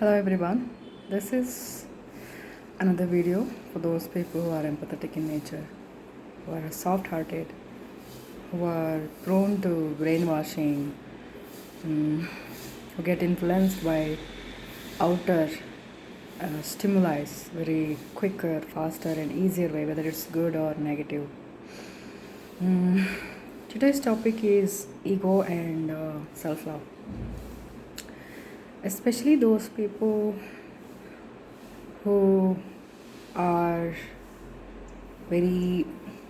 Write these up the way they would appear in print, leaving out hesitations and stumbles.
Hello everyone. This is another video for those people who are empathetic in nature, who are soft hearted, who are prone to brainwashing, who get influenced by outer stimuli very quicker, faster, and easier way, whether it's good or negative. Today's topic is ego and self love, especially those people who are very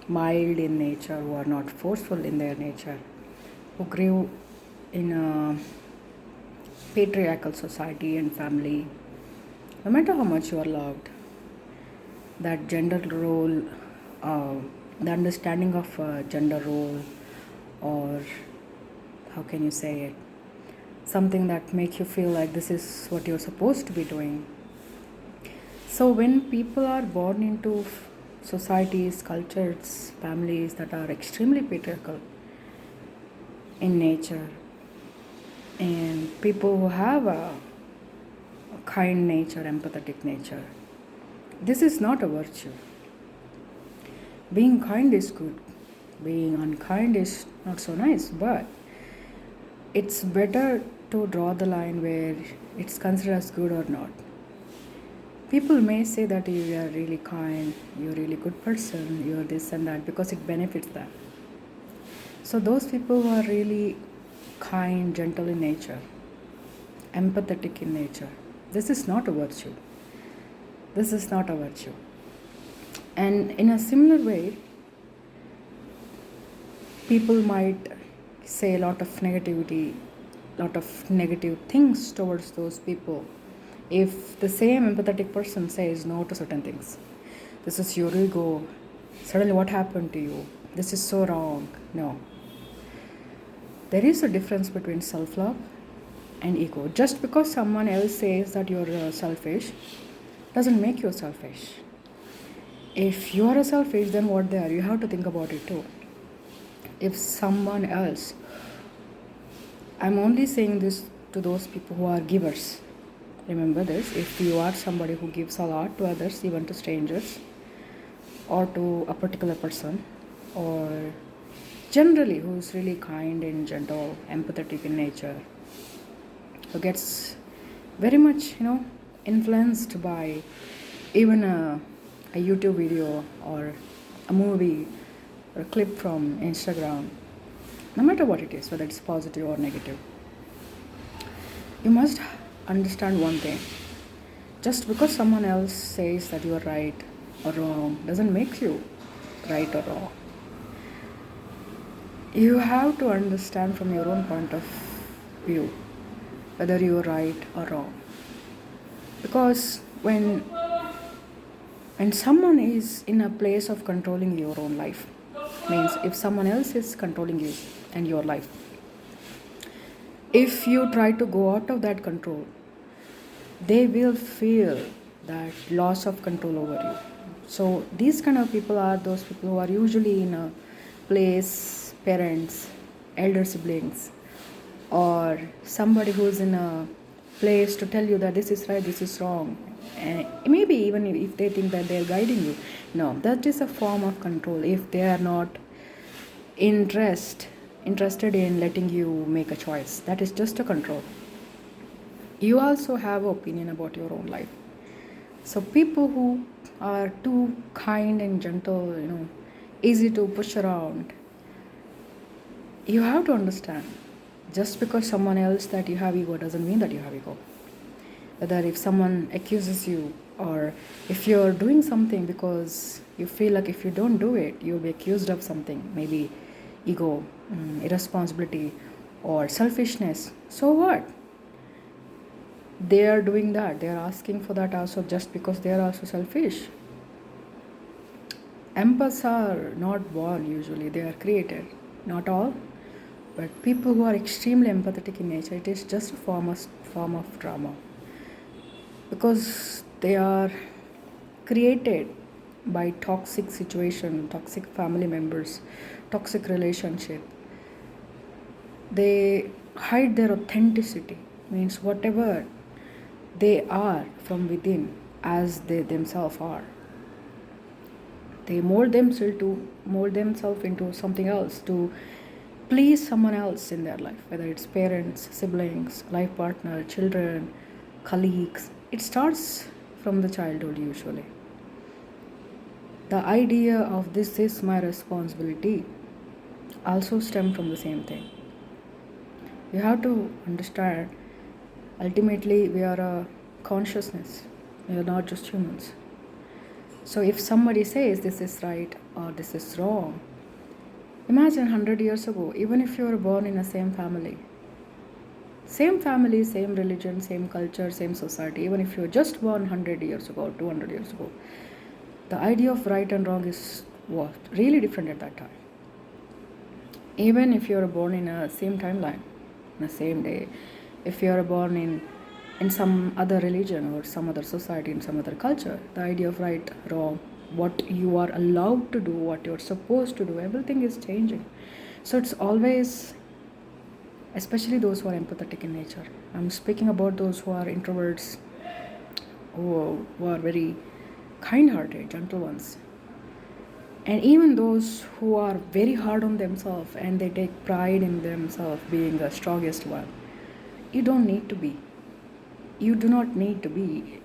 mild in nature, who are not forceful in their nature, who grew in a patriarchal society and family. No matter how much you are loved, that gender role, the understanding of gender role, or how can you say it, something that make you feel like this is what you're supposed to be doing. So when people are born into societies, cultures, families that are extremely patriarchal in nature, and people who have a kind nature, empathetic nature, this is not a virtue. Being kind is good, being unkind is not so nice, but it's better to draw the line where it's considered as good or not. People may say that you are really kind, you're a really good person, you're this and that because it benefits them. So those people who are really kind, gentle in nature, empathetic in nature, this is not a virtue. This is not a virtue. And in a similar way, people might say a lot of negativity, lot of negative things towards those people if the same empathetic person says no to certain things. This is your ego. Suddenly what happened to you? This is so wrong. No. There is a difference between self-love and ego. Just because someone else says that you're selfish doesn't make you selfish. If you are selfish, then what they are, you have to think about it too. If someone else, I'm only saying this to those people who are givers. Remember this, if you are somebody who gives a lot to others, even to strangers, or to a particular person, or generally who is really kind and gentle, empathetic in nature, who gets very much, influenced by even a YouTube video or a movie or a clip from Instagram, no matter what it is, whether it's positive or negative, you must understand one thing. Just because someone else says that you are right or wrong doesn't make you right or wrong. You have to understand from your own point of view whether you are right or wrong. Because when someone is in a place of controlling your own life, means if someone else is controlling you and your life, if you try to go out of that control, they will feel that loss of control over you. So these kind of people are those people who are usually in a place, parents, elder siblings, or somebody who is in a place to tell you that this is right, this is wrong. And maybe even if they think that they are guiding you, no, that is a form of control. If they are not interested in letting you make a choice, that is just a control. You also have an opinion about your own life. So people who are too kind and gentle, easy to push around, you have to understand, just because someone else that you have ego doesn't mean that you have ego. Whether if someone accuses you, or if you're doing something because you feel like if you don't do it, you'll be accused of something, maybe ego, irresponsibility, or selfishness. So what? They are doing that. They are asking for that also just because they are also selfish. Empaths are not born usually. They are created. Not all. But people who are extremely empathetic in nature, it is just a form of drama. Because they are created by toxic situation, toxic family members, toxic relationship. They hide their authenticity, means whatever they are from within as they themselves are. They mold themselves into something else to please someone else in their life, whether it's parents, siblings, life partner, children, colleagues. It starts from the childhood usually. The idea of this is my responsibility also stem from the same thing. You have to understand, ultimately we are a consciousness. We are not just humans. So if somebody says this is right or this is wrong, imagine 100 years ago, even if you were born in the same family, same religion, same culture, same society, even if you were just born 100 years ago, 200 years ago, the idea of right and wrong is what? Really different at that time. Even if you are born in a same timeline, in the same day, if you are born in some other religion or some other society, in some other culture, the idea of right, wrong, what you are allowed to do, what you're supposed to do, everything is changing. So it's always, especially those who are empathetic in nature. I'm speaking about those who are introverts, who are very kind-hearted, gentle ones. And even those who are very hard on themselves and they take pride in themselves being the strongest one. You don't need to be. You do not need to be.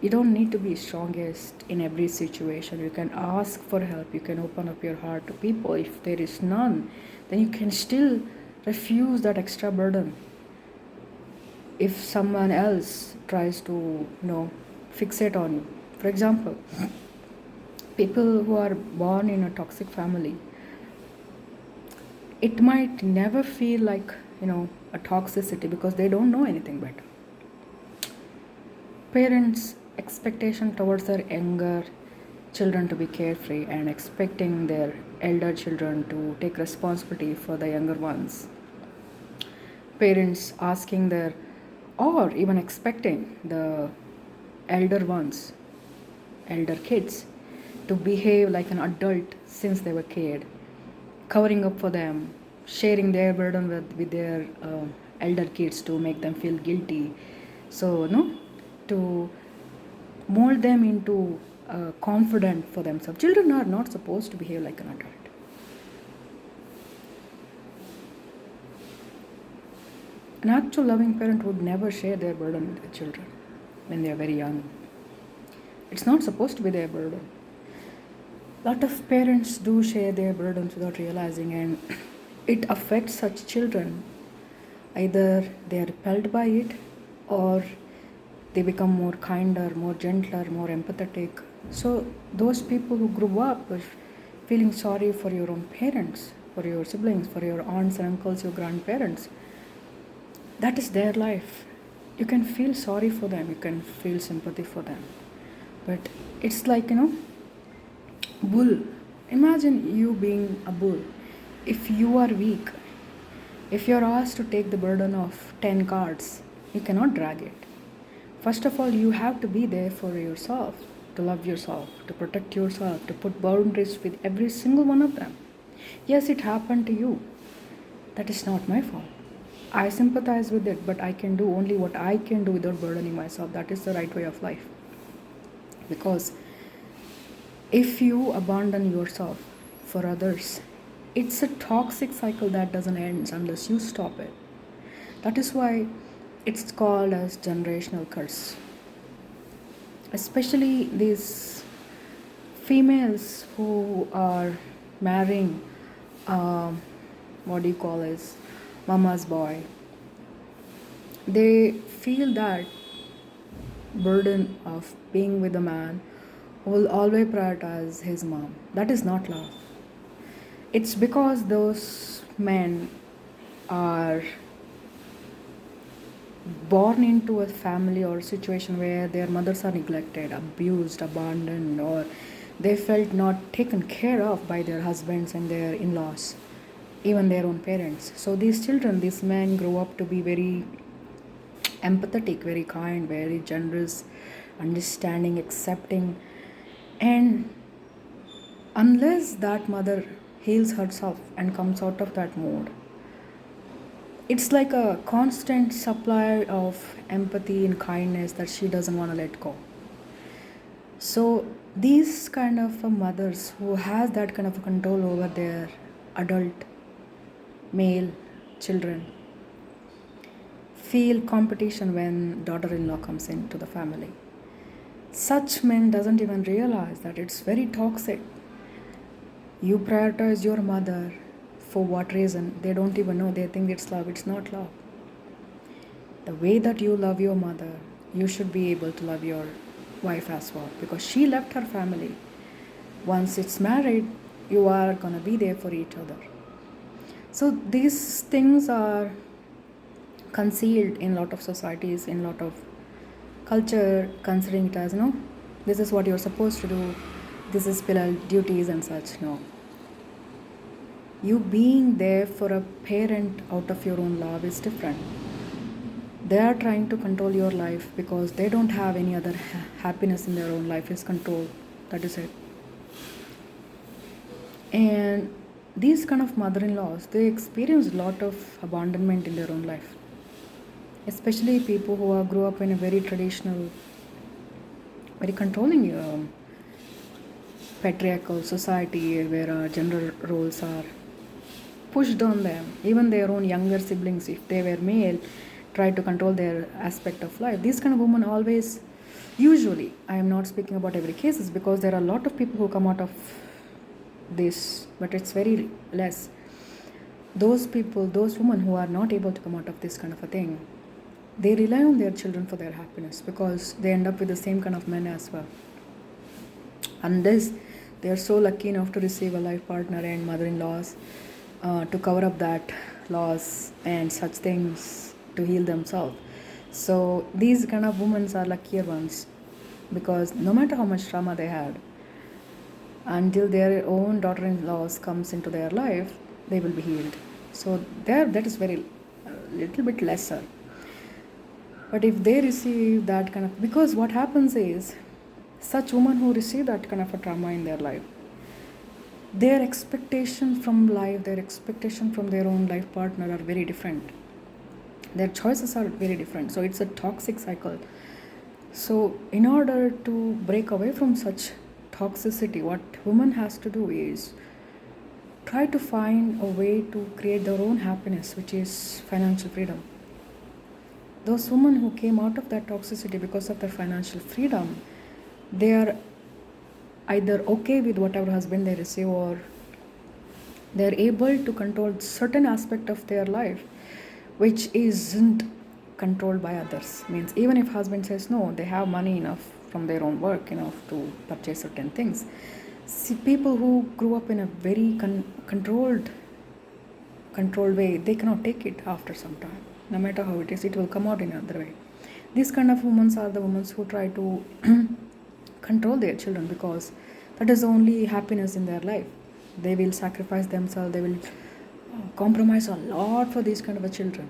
You don't need to be strongest in every situation. You can ask for help. You can open up your heart to people. If there is none, then you can still refuse that extra burden. If someone else tries to, fixate on you. For example, people who are born in a toxic family, it might never feel like, a toxicity because they don't know anything better. Parents' expectation towards their younger children to be carefree and expecting their elder children to take responsibility for the younger ones. Parents asking their, or even expecting the elder ones, elder kids, to behave like an adult since they were kid, covering up for them, sharing their burden with their elder kids to make them feel guilty. So, to mold them into confident for themselves. Children are not supposed to behave like an adult. An actual loving parent would never share their burden with their children when they are very young. It's not supposed to be their burden. A lot of parents do share their burdens without realizing, and it affects such children. Either they are repelled by it or they become more kinder, more gentler, more empathetic. So those people who grew up with feeling sorry for your own parents, for your siblings, for your aunts and uncles, your grandparents, that is their life. You can feel sorry for them, you can feel sympathy for them. But it's like, bull. Imagine you being a bull. If you are weak, if you're asked to take the burden of 10 carts, you cannot drag it. First of all, you have to be there for yourself, to love yourself, to protect yourself, to put boundaries with every single one of them. Yes, it happened to you. That is not my fault. I sympathize with it, but I can do only what I can do without burdening myself. That is the right way of life. Because if you abandon yourself for others, it's a toxic cycle that doesn't end unless you stop it. That is why it's called as generational curse. Especially these females who are marrying, mama's boy. They feel that burden of being with a man who will always prioritize his mom. That is not love. It's because those men are born into a family or situation where their mothers are neglected, abused, abandoned, or they felt not taken care of by their husbands and their in-laws, even their own parents. So these children, these men grow up to be very empathetic, very kind, very generous, understanding, accepting. And unless that mother heals herself and comes out of that mode, It's like a constant supply of empathy and kindness that she doesn't want to let go. So these kind of mothers who has that kind of control over their adult male children feel competition when daughter-in-law comes into the family. Such men doesn't even realize that it's very toxic. You prioritize your mother for what reason? They don't even know. They think it's love. It's not love. The way that you love your mother, you should be able to love your wife as well, because she left her family. Once it's married, you are gonna be there for each other. So these things are concealed in a lot of societies, in a lot of culture, considering it as, this is what you're supposed to do, this is pillar duties and such. No. You being there for a parent out of your own love is different. They are trying to control your life because they don't have any other happiness in their own life is controlled. That is it. And these kind of mother-in-laws, they experience a lot of abandonment in their own life. Especially people who grew up in a very traditional, very controlling patriarchal society where gender roles are pushed on them. Even their own younger siblings, if they were male, try to control their aspect of life. These kind of women always, usually, I am not speaking about every cases because there are a lot of people who come out of this, but it's very less. Those people, those women who are not able to come out of this kind of a thing, they rely on their children for their happiness because they end up with the same kind of men as well. Unless they are so lucky enough to receive a life partner and mother-in-laws to cover up that loss and such things to heal themselves. So these kind of women are luckier ones because no matter how much trauma they had, until their own daughter-in-laws comes into their life, they will be healed. So there, that is very little bit lesser. But if they receive that kind of, because what happens is, such women who receive that kind of a trauma in their life, their expectation from life, their expectation from their own life partner are very different. Their choices are very different. So it's a toxic cycle. So in order to break away from such toxicity, what women has to do is try to find a way to create their own happiness, which is financial freedom. Those women who came out of that toxicity because of their financial freedom, they are either okay with whatever husband they receive, or they're able to control certain aspect of their life which isn't controlled by others. Means even if husband says no, they have money enough from their own work enough to purchase certain things. See, people who grew up in a very controlled way, they cannot take it after some time. No matter how it is, it will come out in another way. These kind of women are the women who try to control their children because that is the only happiness in their life. They will sacrifice themselves, they will compromise a lot for these kind of children.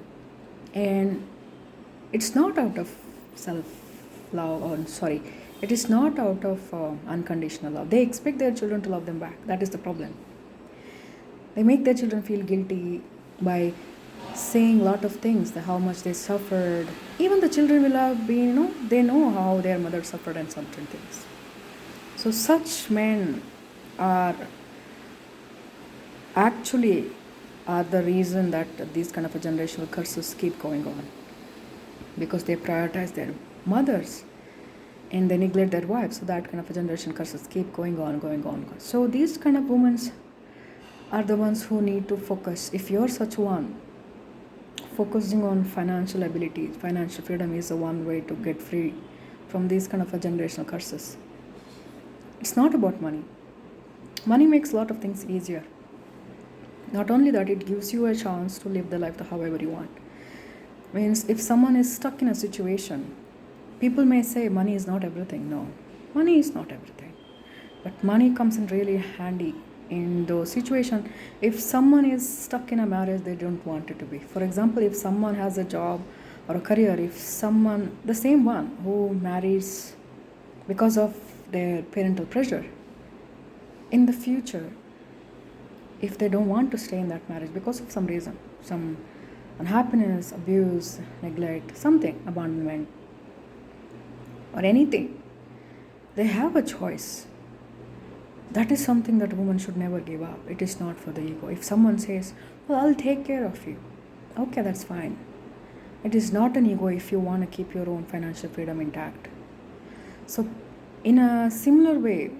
And it's not out of self-love, it is not out of unconditional love. They expect their children to love them back. That is the problem. They make their children feel guilty by saying a lot of things, how much they suffered. Even the children will have been, they know how their mother suffered and certain things. So such men are actually the reason that these kind of generational curses keep going on, because they prioritize their mothers and they neglect their wives. So that kind of generation curses keep going on. So these kind of women are the ones who need to focus. If you're such one, focusing on financial ability, financial freedom is the one way to get free from these kind of generational curses. It's not about money. Money makes a lot of things easier. Not only that, it gives you a chance to live the life however you want. Means if someone is stuck in a situation, people may say money is not everything. No, money is not everything. But money comes in really handy in those situations. If someone is stuck in a marriage they don't want it to be. For example, if someone has a job or a career, if someone, the same one who marries because of their parental pressure, in the future, if they don't want to stay in that marriage because of some reason, some unhappiness, abuse, neglect, something, abandonment, or anything, they have a choice. That is something that a woman should never give up. It is not for the ego. If someone says, well, I'll take care of you, okay, that's fine. It is not an ego if you want to keep your own financial freedom intact. So, in a similar way,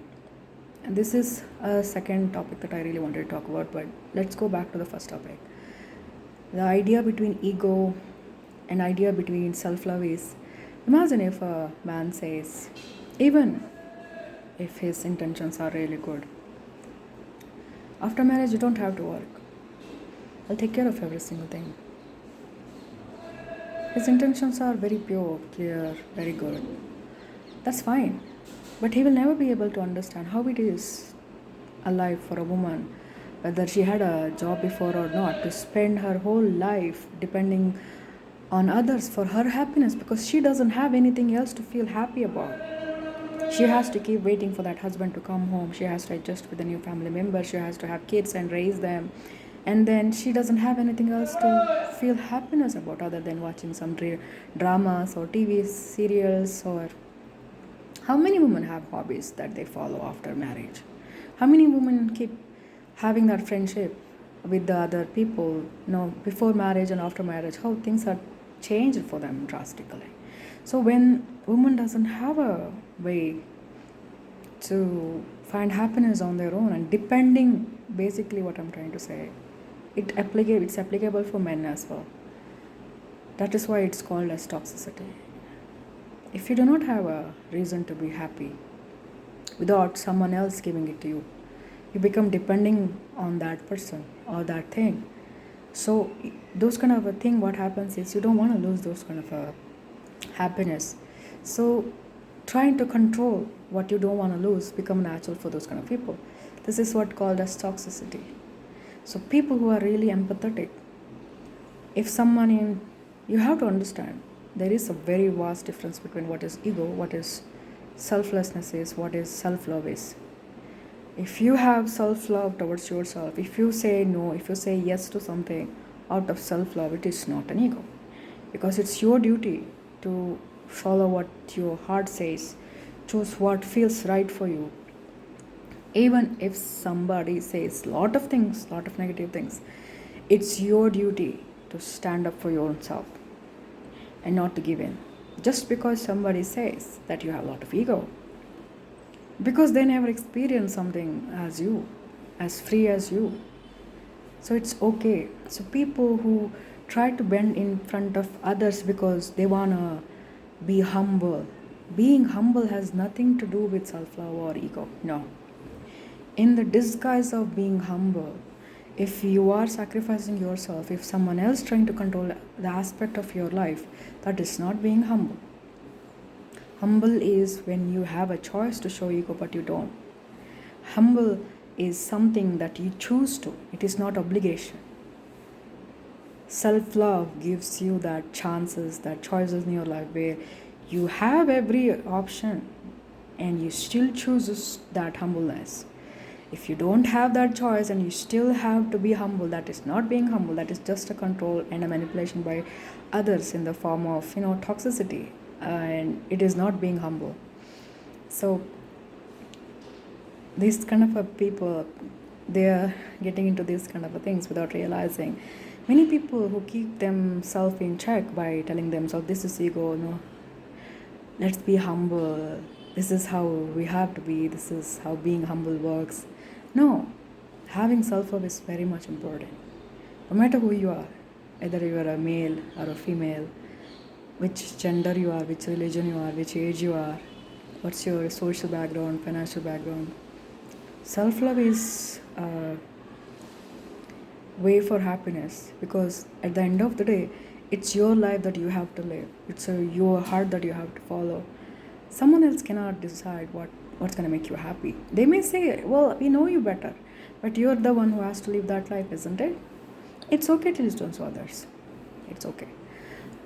and this is a second topic that I really wanted to talk about, but let's go back to the first topic. The idea between ego and idea between self-love is, imagine if a man says, even if his intentions are really good, after marriage you don't have to work, I'll take care of every single thing. His intentions are very pure, clear, very good. That's fine. But he will never be able to understand how it is alive for a woman, whether she had a job before or not, to spend her whole life depending on others for her happiness, because she doesn't have anything else to feel happy about. She has to keep waiting for that husband to come home. She has to adjust with the new family member. She has to have kids and raise them. And then she doesn't have anything else to feel happiness about other than watching some dramas or TV serials. Or how many women have hobbies that they follow after marriage? How many women keep having that friendship with the other people, before marriage and after marriage, how things are changed for them drastically. So when woman doesn't have a way to find happiness on their own, and depending, basically what I'm trying to say, it's applicable for men as well. That is why it's called as toxicity. If you do not have a reason to be happy without someone else giving it to you, you become depending on that person or that thing. So those kind of a thing, what happens is you don't want to lose those kind of a happiness. So trying to control what you don't want to lose become natural for those kind of people. This is what called as toxicity. So people who are really empathetic, if you have to understand, there is a very vast difference between what is ego, what is selflessness is, what is self-love is. If you have self-love towards yourself, if you say no, if you say yes to something out of self-love, it is not an ego. Because it's your duty to follow what your heart says, choose what feels right for you. Even if somebody says lot of things, lot of negative things, it's your duty to stand up for your own self and not to give in. Just because somebody says that you have a lot of ego, because they never experienced something as you, as free as you. So it's okay. So people who try to bend in front of others because they want to be humble, being humble has nothing to do with self-love or ego. No. In the disguise of being humble, if you are sacrificing yourself, if someone else trying to control the aspect of your life, that is not being humble. Humble is when you have a choice to show ego but you don't. Humble is something that you choose to. It is not obligation. Self-love gives you that chances, that choices in your life where you have every option and you still choose that humbleness. If you don't have that choice and you still have to be humble, that is not being humble. That is just a control and a manipulation by others in the form of toxicity, and it is not being humble. So these kind of people, they are getting into these kind of things without realizing. Many people who keep themselves in check by telling themselves, this is ego, let's be humble, this is how we have to be, this is how being humble works. No, having self-love is very much important. No matter who you are, either you are a male or a female, which gender you are, which religion you are, which age you are, what's your social background, financial background. Self-love is a way for happiness, because at the end of the day, it's your life that you have to live. It's your heart that you have to follow. Someone else cannot decide what's going to make you happy. They may say, well, we know you better, but you're the one who has to live that life, isn't it? It's okay to listen to others. It's okay.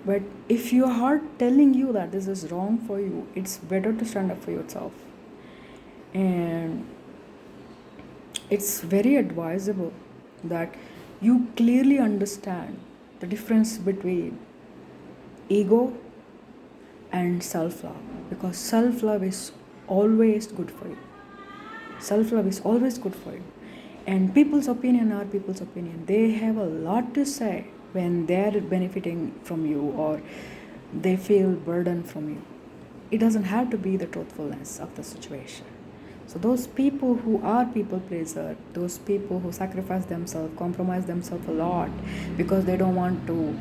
But if your heart telling you that this is wrong for you, it's better to stand up for yourself. And it's very advisable that you clearly understand the difference between ego and self-love, because self-love is always good for you. Self-love is always good for you. And people's opinion are people's opinion. They have a lot to say when they're benefiting from you or they feel burden from you. It doesn't have to be the truthfulness of the situation. So those people who are people pleaser, those people who sacrifice themselves, compromise themselves a lot because they don't want to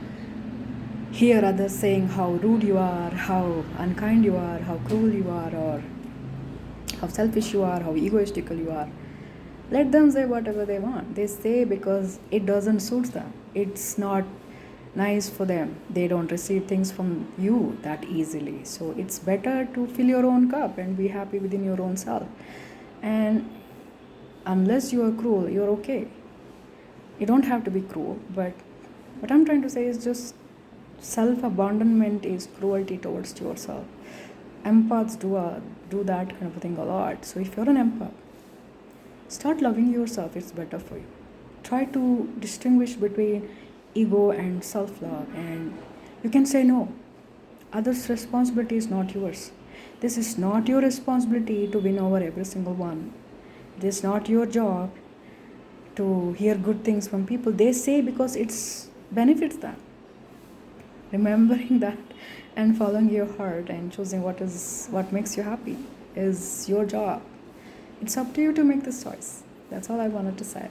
hear others saying how rude you are, how unkind you are, how cruel you are, or how selfish you are, how egoistical you are. Let them say whatever they want. They say because it doesn't suit them. It's not nice for them. They don't receive things from you that easily. So it's better to fill your own cup and be happy within your own self. And unless you are cruel, you're okay. You don't have to be cruel, but what I'm trying to say is just self-abandonment is cruelty towards yourself. Empaths do that kind of a thing a lot. So if you're an empath, start loving yourself. It's better for you. Try to distinguish between ego and self-love, and you can say no. Others' responsibility is not yours. This is not your responsibility to win over every single one. This is not your job to hear good things from people. They say because it benefits them. Remembering that and following your heart and choosing what makes you happy is your job. It's up to you to make this choice. That's all I wanted to say.